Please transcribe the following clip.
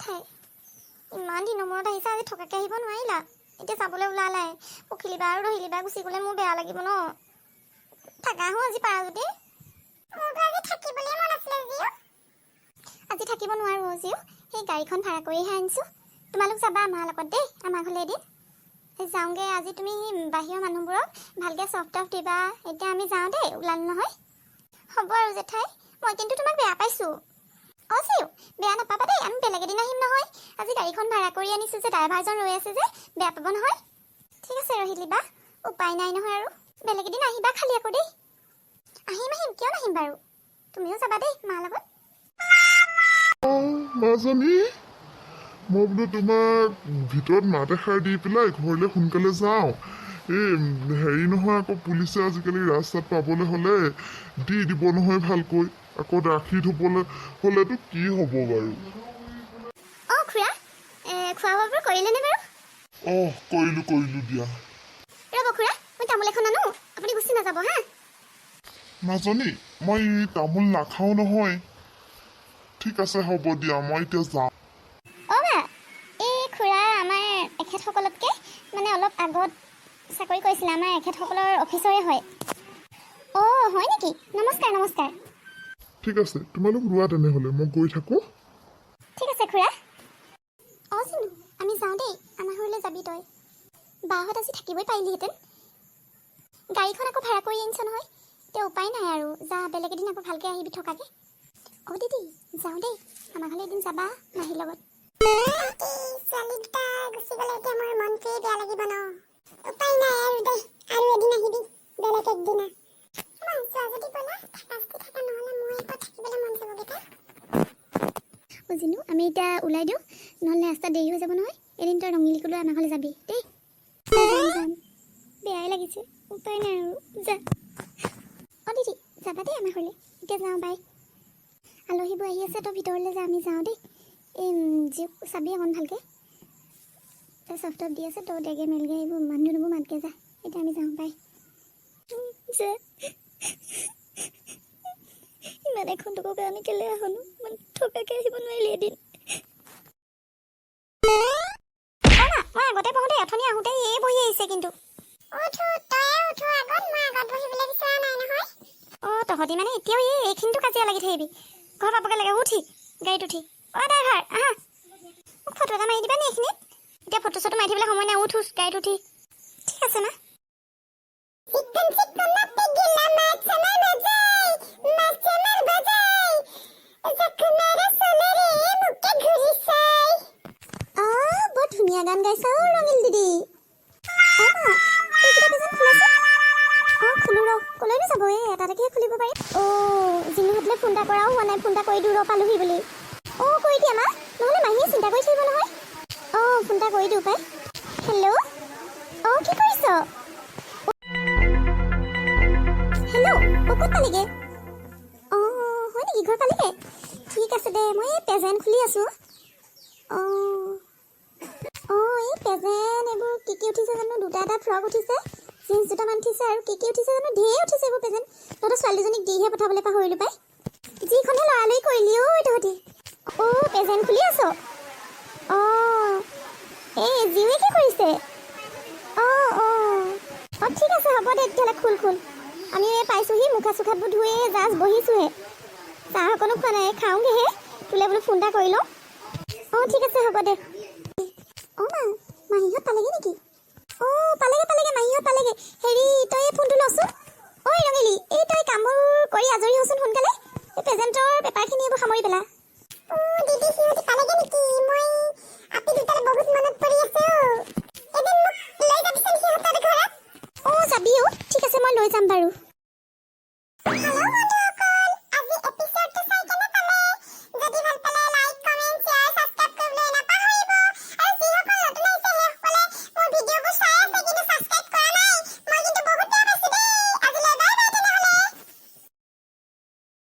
জেঠাই ইমান দিনৰ মূৰত আহিছে আজি থকাকে আহিব নোৱাৰিলা এতিয়া চাবলৈ ওলালাই পখিলিবা আৰু ৰহিলিবা গুচি গ'লে মোৰ বেয়া লাগিব ন থাকা হো আজি পাৰা যদি আজি থাকিব নোৱাৰো জিও সেই গাড়ীখন ভাড়া কৰিহে আনিছো তোমালোক যাবা আমাৰ লগত দেই আমাৰ ঘৰলৈ এদিন যাওঁগে আজি তুমি বাহিৰৰ মানুহবোৰক ভালকৈ চফ্ট টফ দিবা এতিয়া আমি যাওঁ দেই ওলালো নহয় হ'ব আৰু জেঠাই মই কিন্তু তোমাক বেয়া পাইছোঁ জিও বেয়া নাপাবা দেই আমি বেলেগ এদিন আহিম নহয় আজি গাড়ীখন ভাড়া কৰি আনিছোঁ যে ড্ৰাইভাৰজন ৰৈ আছে যে বেয়া পাব নহয় ঠিক আছে ৰহিলিবা উপায় নাই নহয় আৰু বেলেগ এদিন আহিবা খালি আকৌ দেই আহিম কিয় নাহিম বাৰু তুমিও যাবা দেই মাৰ লগত মাজনী মই বোলো তোমাক ভিতৰত মাত এষাৰ দি পেলাই ঘৰলৈ সোনকালে যাওঁ এই হেৰি নহয় আকৌ পুলিচে আজিকালি ৰাস্তাত পাবলৈ হ'লে দি দিব নহয় ভালকৈ আকৌ ৰাখি থবলৈ হ'লেতো কি হ'ব বাৰু খুৰা খোৱা বোৱাবোৰ কৰিলেনে বাৰু কৰিলো দিয়া ৰ'ব খুৰা মই তামোল এখন আনো আপুনি গুচি নাযাব হা মাজনী মই তামোল নাখাওঁ নহয় ঠিক আছে হ'ব দিয়া মই এতিয়া যাওঁ এই খুৰা আমাৰ এখেতসকলতকৈ মানে অলপ আগত চাকৰি কৰিছিলে আমাৰ এখেতসকলৰ অফিচৰে হয় হয় নেকি নমস্কাৰ ঠিক আছে তোমালোক ৰোৱা তেনেহ'লে মই গৈ থাকোঁ ঠিক আছে খুৰা চিনু আমি যাওঁ দেই আমাৰ ঘৰলৈ যাবি তই বাহঁত আজি থাকিবই পাৰিলিহেঁতেন গাড়ীখন আকৌ ভাড়া কৰি আনিছ নহয় এতিয়া উপায় নাই আৰু যা বেলেগ এদিন আকৌ ভালকৈ আহিবি থকাকৈ দিদি যাওঁ দেই আমাৰ ঘৰলৈ এদিন যাবা মাহীৰ লগত গুচি গ'লে এতিয়া মোৰ মনটোৱে বেয়া লাগিব ন উপায় নাই আৰু দেই আৰু এদিন আহিবি বেলেগ একদিনা জিনু আমি এতিয়া ওলাই দিওঁ নহ'লে ৰাস্তা দেৰি হৈ যাব নহয় এদিন তই ৰঙিলিকলৈ আমাৰ ঘৰলৈ যাবি দেই যাম বেয়াই লাগিছে উপায় নাই আৰু যা দিদি যাবা দেই আমাৰ ঘৰলৈ এতিয়া যাওঁ বাই আলহীবোৰ আহি আছে তই ভিতৰলৈ যা আমি যাওঁ দেই এই জীপ চাবি অকণ ভালকৈ তই চফ্ট টফ দি আছে তই দেগে মেলগে এইবোৰ মানুহবোৰ মাতকৈ যা এতিয়া আমি যাওঁ বাই ইমান এখন টকাৰ কাৰণে কেলে আহনো মানে থকাকে আহিব নোৱাৰিলি এদিন মই আগতে পঢ়োঁতে অথনি আহোঁতে এই বহি আহিছে কিন্তু তহঁতি মানে এতিয়াও এইখিনিতো কাজিয়া লাগি থাকিবি ঘৰ পাবগৈ লাগে উঠি গাড়ীত উঠি ড্ৰাইভাৰ আহা মোক ফটো এটা মাৰি দিবা নি এইখিনিত এতিয়া ফটো চটো মাৰি দিবলৈ সময় নাই উঠ গাড়ীত উঠি ঠিক আছে না বৰ ধুনীয়া গান গাইছা ৰঙিল দিদি খুলো ৰ কলৈনো যাব এটাকে খুলিব পাৰিম জিনুহঁতলৈ ফোন এটা কৰাও হোৱা নাই ফোন এটা কৰি দিওঁ ৰ পালোহি বুলি কৰি দিয়া মা নহ'লে মাহীয়ে চিন্তা কৰি থাকিব নহয় ফোন এটা কৰি দিওঁ পাই হেল্ল' কি কৰিছ হেল্ল' ক'ত পালিগে হয় নেকি ঘৰ পালিগে ঠিক আছে দে মই এই পেজেণ্ট খুলি আছোঁ এই পেজেণ্ট এইবোৰ কি উঠিছে জানো দুটা এটা ফ্ৰক উঠিছে জিন্স দুটামান উঠিছে আৰু কি উঠিছে জানো ঢেৰ উঠিছে এইবোৰ পেজেণ্ট তহঁতৰ ছোৱালীজনীক দিহে পঠাবলৈ পাহৰিলোঁ পাই যিখনে লৰালৰি কৰিলি তহঁতি পেজেণ্ট খুলি আছ এই জিউৱে কি কৰিছে ঠিক আছে হ'ব দে তেতিয়াহ'লে খুল আমি পাইছোঁহি মুখা চুখাবোৰ ধুই জাষ্ট বহিছোঁহে চাহ অকণো খোৱা নাই খাওঁগৈহে তোলে বোলো ফোন এটা কৰি লওঁ ঠিক আছে হ'ব দে মাহীহঁত পালেগে নেকি পালেগে মাহীহঁত পালেগে হেৰি তই এই ফোনটো লচোন ৰঙিলি এই তই কামবোৰ কৰি আজৰি হচোন সোনকালে এই প্ৰেজেণ্টৰ পেপাৰখিনি এইবোৰ সামৰি পেলা দিদি সিহঁতি পালেগে নেকি মই আপি দুটালে বহুত মনত পৰি আছে এদিন মোক লৈ যাবিচোন সিহঁতৰ ঘৰত যাবি ঠিক আছে মই লৈ যাম বাৰু